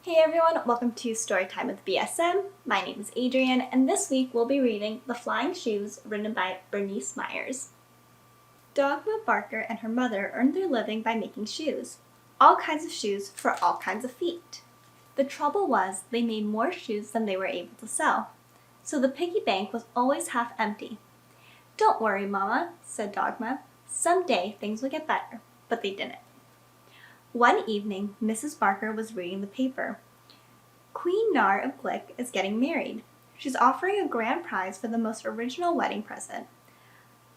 Hey everyone, welcome to Storytime with BSM. My name is Adrienne, and this week we'll be reading The Flying Shoes, written by Bernice Myers. Dogma Barker and her mother earned their living by making shoes. All kinds of shoes for all kinds of feet. The trouble was, they made more shoes than they were able to sell, so the piggy bank was always half empty. "Don't worry, Mama," said Dogma. "Someday things will get better," but they didn't. One evening, Mrs. Barker was reading the paper. Queen Nar of Glick is getting married. She's offering a grand prize for the most original wedding present.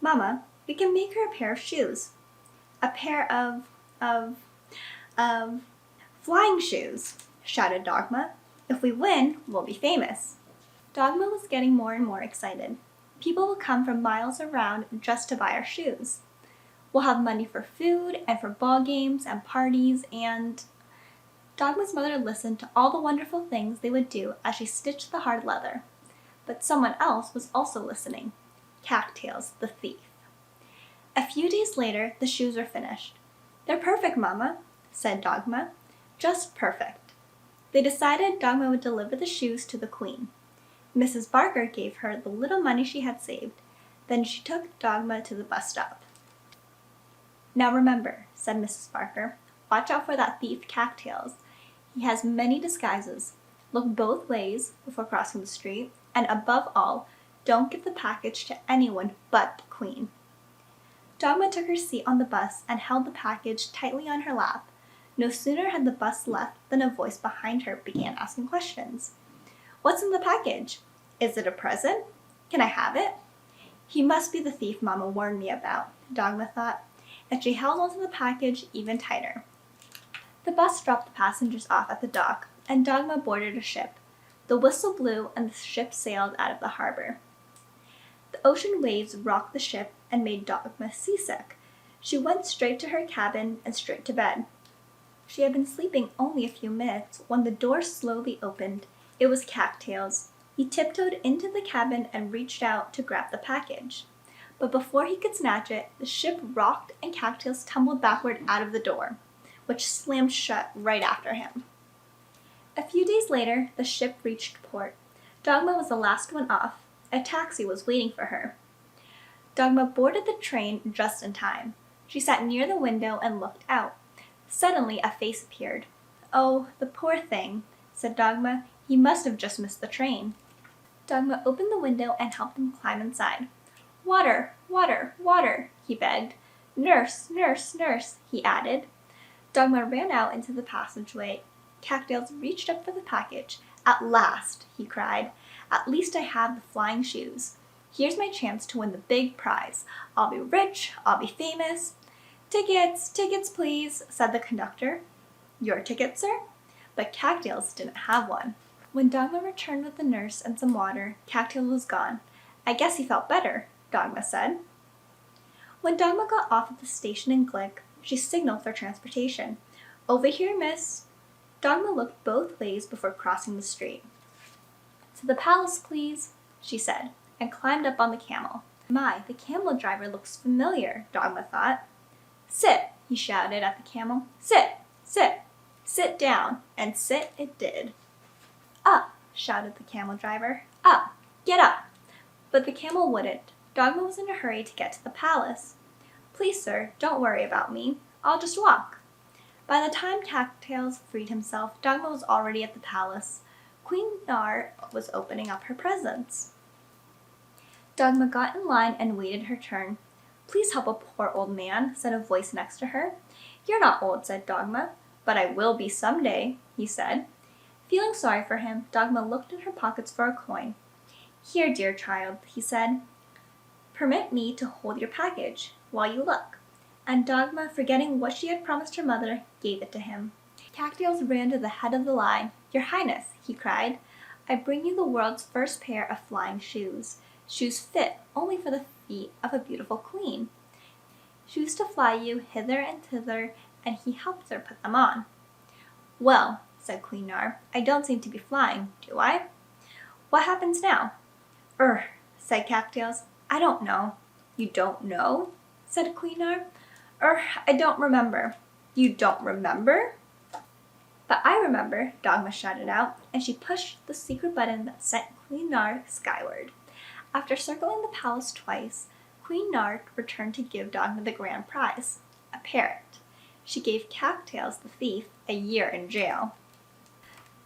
"Mama, we can make her a pair of shoes." "A pair of flying shoes," shouted Dogma. "If we win, we'll be famous." Dogma was getting more and more excited. "People will come from miles around just to buy our shoes. We'll have money for food and for ball games and parties and—" Dogma's mother listened to all the wonderful things they would do as she stitched the hard leather. But someone else was also listening. Cattails, the thief. A few days later, the shoes were finished. "They're perfect, Mama," said Dogma. "Just perfect." They decided Dogma would deliver the shoes to the Queen. Mrs. Barker gave her the little money she had saved. Then she took Dogma to the bus stop. "Now remember," said Mrs. Barker, "watch out for that thief Cattails. He has many disguises. Look both ways before crossing the street, and above all, don't give the package to anyone but the Queen." Dogma took her seat on the bus and held the package tightly on her lap. No sooner had the bus left than a voice behind her began asking questions. "What's in the package? Is it a present? Can I have it?" He must be the thief Mama warned me about, Dogma thought, and she held onto the package even tighter. The bus dropped the passengers off at the dock, and Dogma boarded a ship. The whistle blew and the ship sailed out of the harbor. The ocean waves rocked the ship and made Dogma seasick. She went straight to her cabin and straight to bed. She had been sleeping only a few minutes when the door slowly opened. It was Cattails. He tiptoed into the cabin and reached out to grab the package. But before he could snatch it, the ship rocked and Cattails tumbled backward out of the door, which slammed shut right after him. A few days later, the ship reached port. Dogma was the last one off. A taxi was waiting for her. Dogma boarded the train just in time. She sat near the window and looked out. Suddenly, a face appeared. "Oh, the poor thing," said Dogma. "He must have just missed the train." Dogma opened the window and helped him climb inside. "Water, water, water," he begged. "Nurse, nurse, nurse," he added. Dogma ran out into the passageway. Cattails reached up for the package. "At last," he cried. "At least I have the flying shoes. Here's my chance to win the big prize. I'll be rich, I'll be famous." "Tickets, tickets, please," said the conductor. "Your ticket, sir?" But Cattails didn't have one. When Dogma returned with the nurse and some water, Cattails was gone. "I guess he felt better," Dogma said. When Dogma got off at the station in Glick, she signaled for transportation. "Over here, miss." Dogma looked both ways before crossing the street. "To the palace, please," she said, and climbed up on the camel. "My, the camel driver looks familiar," Dogma thought. "Sit," he shouted at the camel. "Sit, sit, sit down," and sit it did. "Up," shouted the camel driver. "Up, get up." But the camel wouldn't. Dogma was in a hurry to get to the palace. "Please, sir, don't worry about me. I'll just walk." By the time Cattails freed himself, Dogma was already at the palace. Queen Nar was opening up her presents. Dogma got in line and waited her turn. "Please help a poor old man," said a voice next to her. "You're not old," said Dogma. "But I will be someday," he said. Feeling sorry for him, Dogma looked in her pockets for a coin. "Here, dear child," he said. "Permit me to hold your package while you look." And Dogma, forgetting what she had promised her mother, gave it to him. Cattails ran to the head of the line. "Your Highness," he cried, "I bring you the world's first pair of flying shoes. Shoes fit only for the feet of a beautiful queen. Shoes to fly you hither and thither," and he helped her put them on. "Well," said Queen Nar, "I don't seem to be flying, do I? What happens now?" Said Cattails. "I don't know." "You don't know?" said Queen Nar. I don't remember." "You don't remember?" But I remember, Dogma shouted out, and she pushed the secret button that sent Queen Nard skyward. After circling the palace twice, Queen Nard returned to give Dogma the grand prize, a parrot. She gave Cattails the thief a year in jail.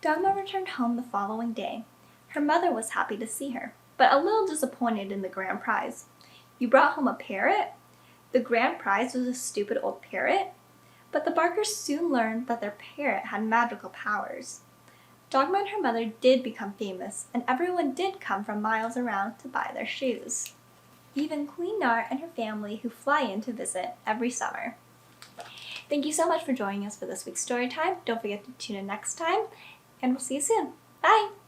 Dogma returned home the following day. Her mother was happy to see her, but a little disappointed in the grand prize. "You brought home a parrot?" The grand prize was a stupid old parrot? But the Barkers soon learned that their parrot had magical powers. Dogma and her mother did become famous, and everyone did come from miles around to buy their shoes. Even Queen Nard and her family, who fly in to visit every summer. Thank you so much for joining us for this week's story time. Don't forget to tune in next time, and we'll see you soon. Bye!